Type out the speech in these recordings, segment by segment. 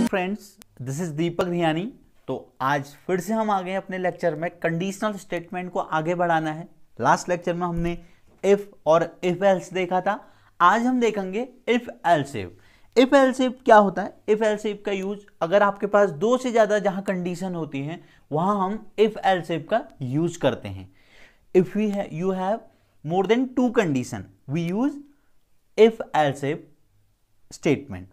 Friends, this is दीपक धियानी। तो आज फिर से हम आ गए अपने लेक्चर में। कंडीशनल स्टेटमेंट को आगे बढ़ाना है। लास्ट लेक्चर में हमने इफ और इफ एल्स देखा था। आज हम देखेंगे if else if. If else if क्या होता है? इफ एल्स इफ का यूज अगर आपके पास दो से ज्यादा जहां कंडीशन होती हैं वहां हम इफ एल्स इफ का यूज करते हैं। If you have more than two condition we use if else if statement.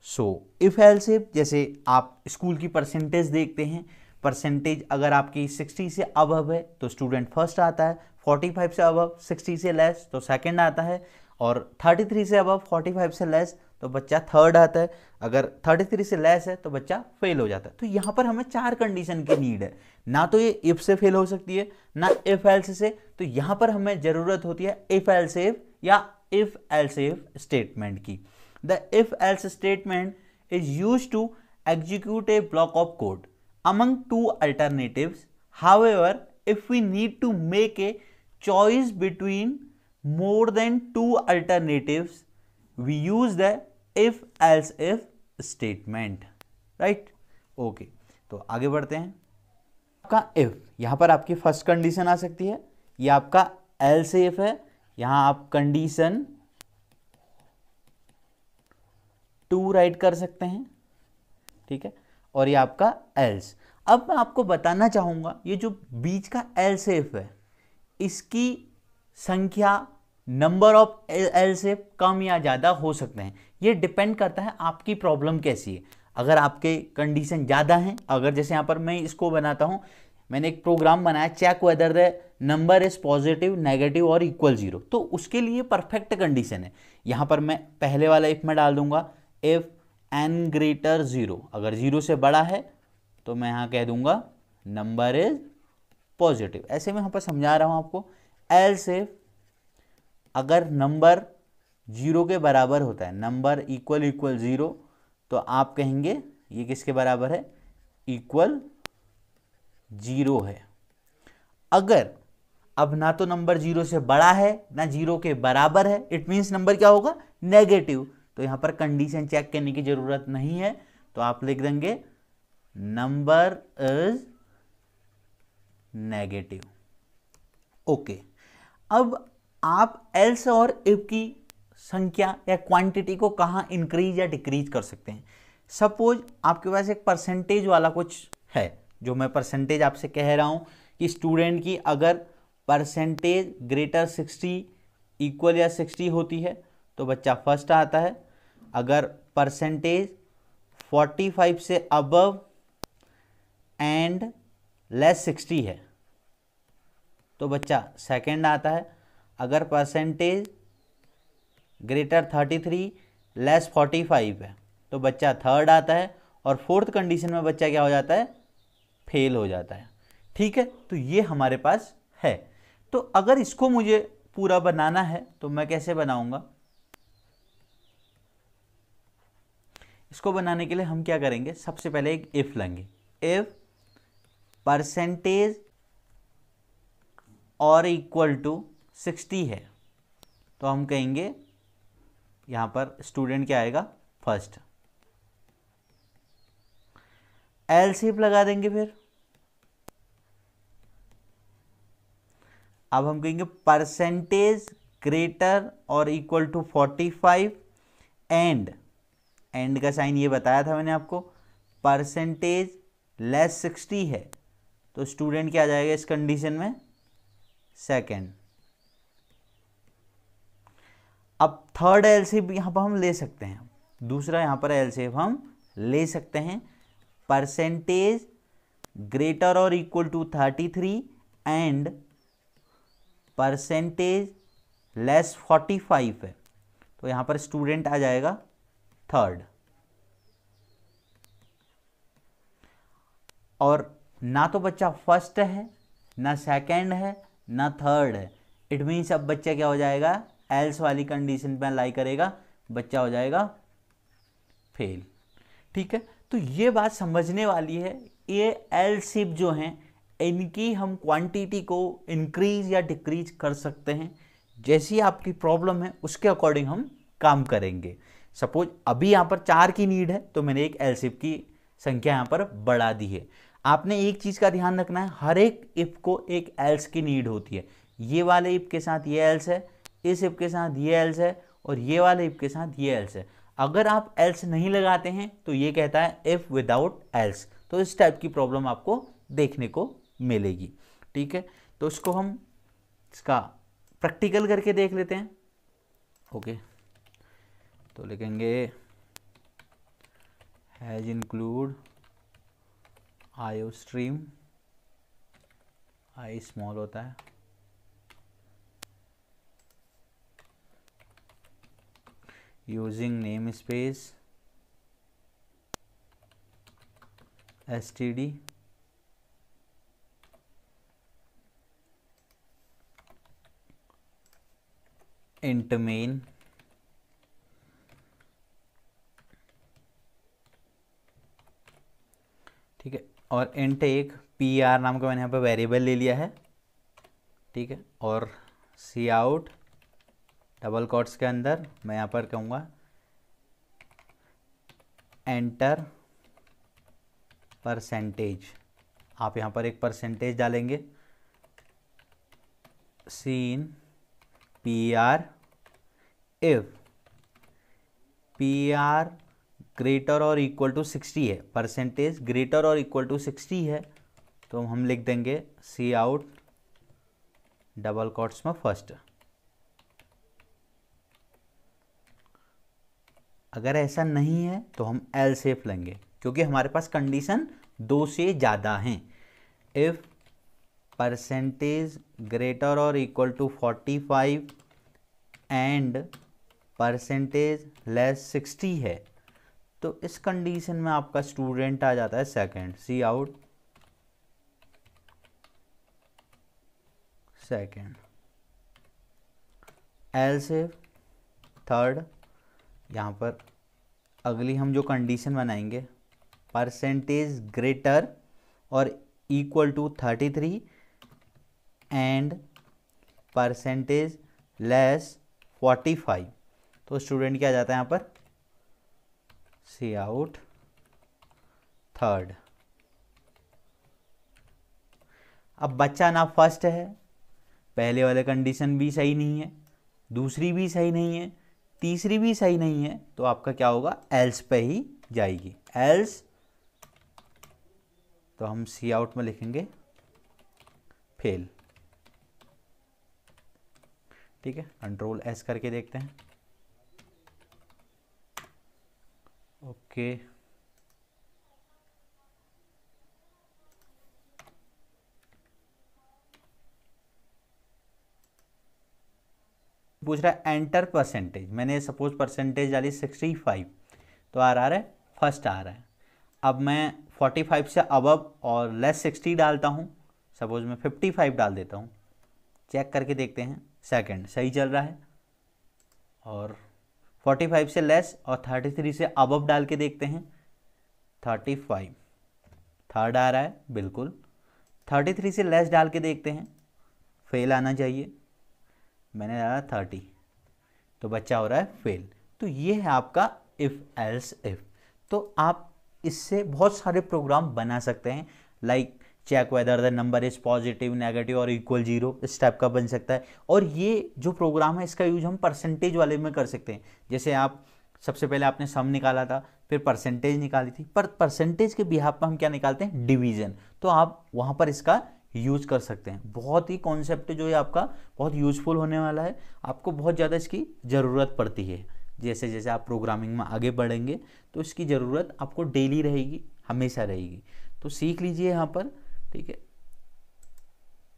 So if else if, जैसे आप स्कूल की परसेंटेज देखते हैं, परसेंटेज अगर आपकी 60 से अबव है तो स्टूडेंट फर्स्ट आता है, 45 से अबव 60 से लेस तो सेकंड आता है, और 33 से अबव 45 से लेस तो बच्चा थर्ड आता है। अगर 33 से लेस है तो बच्चा फेल हो जाता है। तो यहाँ पर हमें चार कंडीशन की नीड है। ना तो ये इफ से फेल हो सकती है, ना इफ एल्स से। तो यहाँ पर हमें जरूरत होती है इफ एल्स इफ या इफ एल्स इफ स्टेटमेंट की। The if-else statement is used to execute a block of code among two alternatives. However, if we need to make a choice between more than two alternatives, we use the if-else if statement. Right? Okay. तो आगे बढ़ते हैं। आपका if, यहाँ पर आपकी first condition आ सकती है। ये आपका else if है। यहाँ आप कंडीशन 2 राइट कर सकते हैं, ठीक है। और ये आपका एल्स। अब मैं आपको बताना चाहूंगा ये जो बीच का एल्स इफ है इसकी संख्या, नंबर ऑफ एल्स इफ कम या ज़्यादा हो सकते हैं। ये डिपेंड करता है आपकी प्रॉब्लम कैसी है। अगर आपके कंडीशन ज़्यादा हैं, अगर जैसे यहाँ पर मैं इसको बनाता हूँ, मैंने एक प्रोग्राम बनाया check whether the number is positive, negative और इक्वल 0, तो उसके लिए परफेक्ट कंडीशन है। यहाँ पर मैं पहले वाला इफ में डाल दूंगा इफ n ग्रेटर 0, अगर 0 से बड़ा है तो मैं यहाँ कह दूंगा नंबर इज पॉजिटिव। ऐसे मैं यहाँ पर समझा रहा हूँ आपको। एल्स इफ अगर नंबर 0 के बराबर होता है, नंबर इक्वल 0, तो आप कहेंगे ये किसके बराबर है? इक्वल 0 है। अगर अब ना तो नंबर 0 से बड़ा है ना 0 के बराबर है, इट मीन्स नंबर क्या होगा? नेगेटिव। तो यहां पर कंडीशन चेक करने की जरूरत नहीं है, तो आप लिख देंगे नंबर इज नेगेटिव। ओके। अब आप एल्स और इफ की संख्या या क्वांटिटी को कहां इंक्रीज या डिक्रीज कर सकते हैं। सपोज आपके पास एक परसेंटेज वाला कुछ है, जो मैं परसेंटेज आपसे कह रहा हूं कि स्टूडेंट की अगर परसेंटेज ग्रेटर 60 इक्वल या 60 होती है तो बच्चा फर्स्ट आता है। अगर परसेंटेज 45 से अबव एंड लेस 60 है तो बच्चा सेकंड आता है। अगर परसेंटेज ग्रेटर 33 लेस 45 है तो बच्चा थर्ड आता है। और फोर्थ कंडीशन में बच्चा क्या हो जाता है? फेल हो जाता है। ठीक है, तो ये हमारे पास है। तो अगर इसको मुझे पूरा बनाना है तो मैं कैसे बनाऊंगा? इसको बनाने के लिए हम क्या करेंगे? सबसे पहले एक इफ लेंगे। इफ परसेंटेज और इक्वल टू 60 है तो हम कहेंगे यहां पर स्टूडेंट क्या आएगा? फर्स्ट। एल्स इफ लगा देंगे। फिर अब हम कहेंगे परसेंटेज ग्रेटर और इक्वल टू 45 एंड का साइन ये बताया था मैंने आपको। परसेंटेज लेस 60 है तो स्टूडेंट क्या आ जाएगा इस कंडीशन में? सेकंड। अब थर्ड एलसीएफ यहां पर हम ले सकते हैं, दूसरा यहां पर एलसीएफ हम ले सकते हैं। परसेंटेज ग्रेटर और equal to 33 and percentage less 45 है तो यहां पर स्टूडेंट आ जाएगा थर्ड। और ना तो बच्चा फर्स्ट है, ना सेकंड है, ना थर्ड है। इट मीन्स अब बच्चा क्या हो जाएगा? एल्स वाली कंडीशन पे अप्लाई करेगा, बच्चा हो जाएगा फेल। ठीक है, तो ये बात समझने वाली है। ये एल्स इफ जो हैं इनकी हम क्वांटिटी को इंक्रीज या डिक्रीज कर सकते हैं। जैसी आपकी प्रॉब्लम है उसके अकॉर्डिंग हम काम करेंगे। सपोज अभी यहाँ पर 4 की नीड है तो मैंने एक एल्स इफ की संख्या यहाँ पर बढ़ा दी है। आपने एक चीज़ का ध्यान रखना है, हर एक इफ को एक एल्स की नीड होती है। ये वाले इफ के साथ ये एल्स है, इस इफ के साथ ये एल्स है, और ये वाले इफ के साथ ये एल्स है। अगर आप एल्स नहीं लगाते हैं तो ये कहता है इफ विदाउट एल्स। तो इस टाइप की प्रॉब्लम आपको देखने को मिलेगी। ठीक है, तो इसको हम इसका प्रैक्टिकल करके देख लेते हैं। ओके, तो लिखेंगे has include IO stream, I small होता है, using name space std int main ठीक है, और int एक pr नाम का मैंने यहाँ पे वेरिएबल ले लिया है। ठीक है, और सी आउट डबल कोट्स के अंदर मैं यहाँ पर कहूँगा एंटर परसेंटेज। आप यहाँ पर एक परसेंटेज डालेंगे, सीन P R if P R greater और इक्वल टू 60 है, परसेंटेज ग्रेटर और इक्वल टू 60 है, तो हम लिख देंगे सी आउट डबल कोट्स में फर्स्ट। अगर ऐसा नहीं है तो हम एल्स इफ लेंगे, क्योंकि हमारे पास कंडीशन 2 से ज़्यादा हैं। इफ परसेंटेज ग्रेटर और equal to 45 and percentage less 60 है, तो इस कंडीशन में आपका स्टूडेंट आ जाता है second, C out second. Else if third. यहाँ पर अगली हम जो कंडीशन बनाएंगे, परसेंटेज ग्रेटर और equal to 33 and percentage less 45, तो स्टूडेंट क्या आ जाता है यहाँ पर, सी आउट थर्ड। अब बच्चा ना फर्स्ट है, पहले वाले कंडीशन भी सही नहीं है, दूसरी भी सही नहीं है, तीसरी भी सही नहीं है, तो आपका क्या होगा, एल्स पे ही जाएगी। एल्स तो हम सी आउट में लिखेंगे फेल। ठीक है, कंट्रोल एस करके देखते हैं। ओके, पूछ रहा है एंटर परसेंटेज। मैंने सपोज परसेंटेज डाली 65, तो आ रहा है फर्स्ट आ रहा है। अब मैं 45 से अबव और लेस 60 डालता हूँ, सपोज मैं 55 डाल देता हूँ, चेक करके देखते हैं सेकंड सही चल रहा है। और 45 से लेस और 33 से अबव डाल के देखते हैं, 35 थर्ड आ रहा है बिल्कुल। 33 से लेस डाल के देखते हैं, फेल आना चाहिए, मैंने डाला 30, तो बच्चा हो रहा है फेल। तो ये है आपका इफ एल्स इफ। तो आप इससे बहुत सारे प्रोग्राम बना सकते हैं, like check whether the number is positive, negative और इक्वल 0, इस टाइप का बन सकता है। और ये जो प्रोग्राम है इसका यूज हम परसेंटेज वाले में कर सकते हैं। जैसे आप सबसे पहले आपने सम निकाला था, फिर परसेंटेज निकाली थी, पर परसेंटेज के बिहाफ पर हम क्या निकालते हैं, डिवीजन। तो आप वहाँ पर इसका यूज कर सकते हैं। बहुत ही कॉन्सेप्ट जो है आपका बहुत यूजफुल होने वाला है, आपको बहुत ज़्यादा इसकी ज़रूरत पड़ती है। जैसे जैसे आप प्रोग्रामिंग में आगे बढ़ेंगे तो इसकी ज़रूरत आपको डेली रहेगी, हमेशा रहेगी। तो सीख लीजिए यहाँ पर, ठीक है।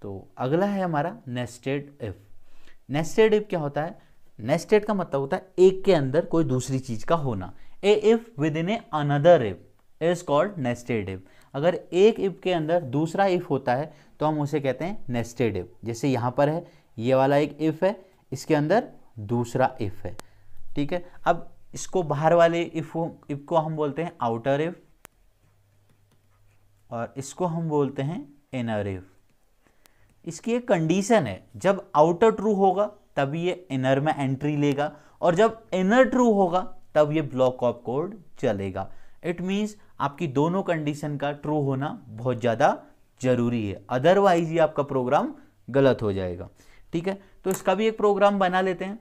तो अगला है हमारा नेस्टेड इफ। नेस्टेड इफ क्या होता है, नेस्टेड का मतलब होता है एक के अंदर कोई दूसरी चीज़ का होना। A if with in a another if is called nested if. अगर एक इफ के अंदर दूसरा इफ होता है तो हम उसे कहते हैं नेस्टेड इफ। जैसे यहाँ पर है, ये वाला एक इफ है, इसके अंदर दूसरा इफ है, ठीक है। अब इसको बाहर वाले इफ को हम बोलते हैं आउटर इफ, और इसको हम बोलते हैं इनर इफ। इसकी एक कंडीशन है, जब आउटर ट्रू होगा तब ये इनर में एंट्री लेगा, और जब इनर ट्रू होगा तब ये ब्लॉक ऑफ कोड चलेगा। इट मीन्स आपकी दोनों कंडीशन का ट्रू होना बहुत ज़्यादा जरूरी है, अदरवाइज ये आपका प्रोग्राम गलत हो जाएगा। ठीक है, तो इसका भी एक प्रोग्राम बना लेते हैं।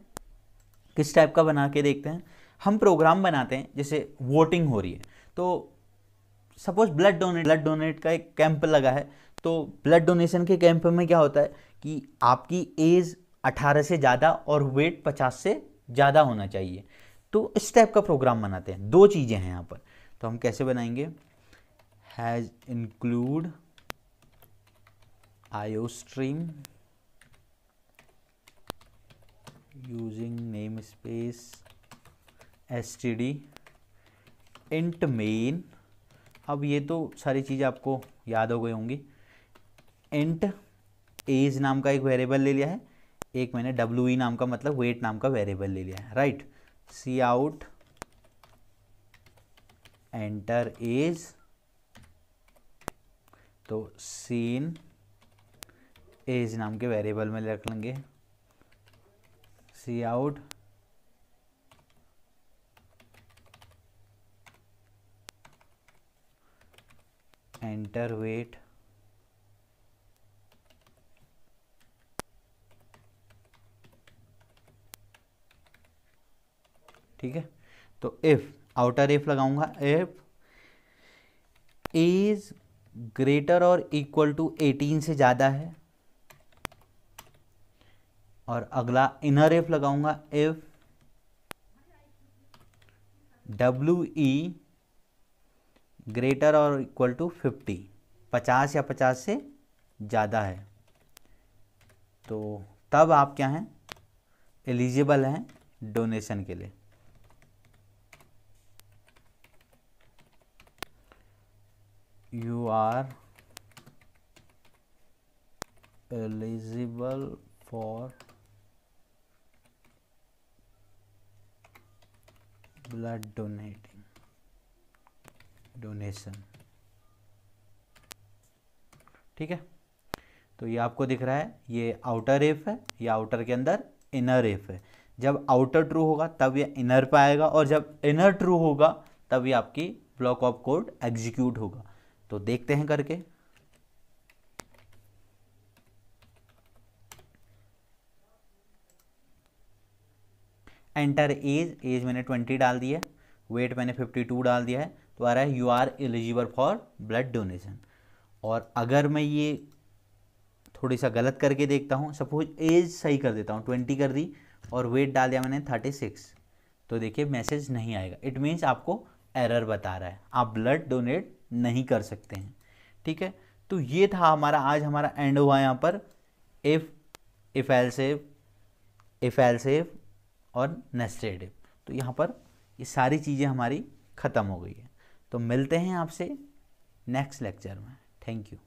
किस टाइप का बना के देखते हैं। हम प्रोग्राम बनाते हैं, जैसे वोटिंग हो रही है, तो सपोज ब्लड डोनेट का एक कैंप लगा है, तो ब्लड डोनेशन के कैंप में क्या होता है कि आपकी एज 18 से ज़्यादा और वेट 50 से ज़्यादा होना चाहिए। तो इस टाइप का प्रोग्राम बनाते हैं। दो चीज़ें हैं यहाँ पर, तो हम कैसे बनाएंगे, has include iostream using name space std int main. अब ये तो सारी चीज़ें आपको याद हो गई होंगी। इंट एज नाम का एक वेरिएबल ले लिया है, एक मैंने we नाम का मतलब वेट नाम का वेरिएबल ले लिया है, राइट। सी आउट एंटर एज, तो सीन एज नाम के वेरिएबल में रख लेंगे। सी आउट एंटर वेट, ठीक है। तो इफ आउटर इफ लगाऊंगा, इफ इज ग्रेटर और इक्वल टू 18 से ज़्यादा है, और अगला इनर इफ लगाऊंगा, इफ WE ग्रेटर और इक्वल टू 50, 50 या 50 से ज़्यादा है, तो तब आप क्या हैं, एलिजिबल हैं डोनेशन के लिए। You are eligible for blood donation. ठीक है, तो ये आपको दिख रहा है, ये आउटर इफ है, ये आउटर के अंदर इनर इफ है। जब आउटर ट्रू होगा तब ये इनर पे आएगा, और जब इनर ट्रू होगा तब ये आपकी ब्लॉक ऑफ कोड एग्जीक्यूट होगा। तो देखते हैं करके। एंटर एज, एज मैंने 20 डाल दी है, वेट मैंने 52 डाल दिया है, तो आ रहा है you are eligible for blood donation. और अगर मैं ये थोड़ी सा गलत करके देखता हूँ, सपोज एज सही कर देता हूँ, 20 कर दी और वेट डाल दिया मैंने 36, तो देखिए मैसेज नहीं आएगा। इट मीन्स आपको एरर बता रहा है, आप ब्लड डोनेट नहीं कर सकते हैं। ठीक है, तो ये था हमारा आज हमारा एंड हुआ यहाँ पर इफ एल्स इफ और नेस्टेड इफ। तो यहाँ पर ये सारी चीज़ें हमारी ख़त्म हो गई है। तो मिलते हैं आपसे नेक्स्ट लेक्चर में। Thank you.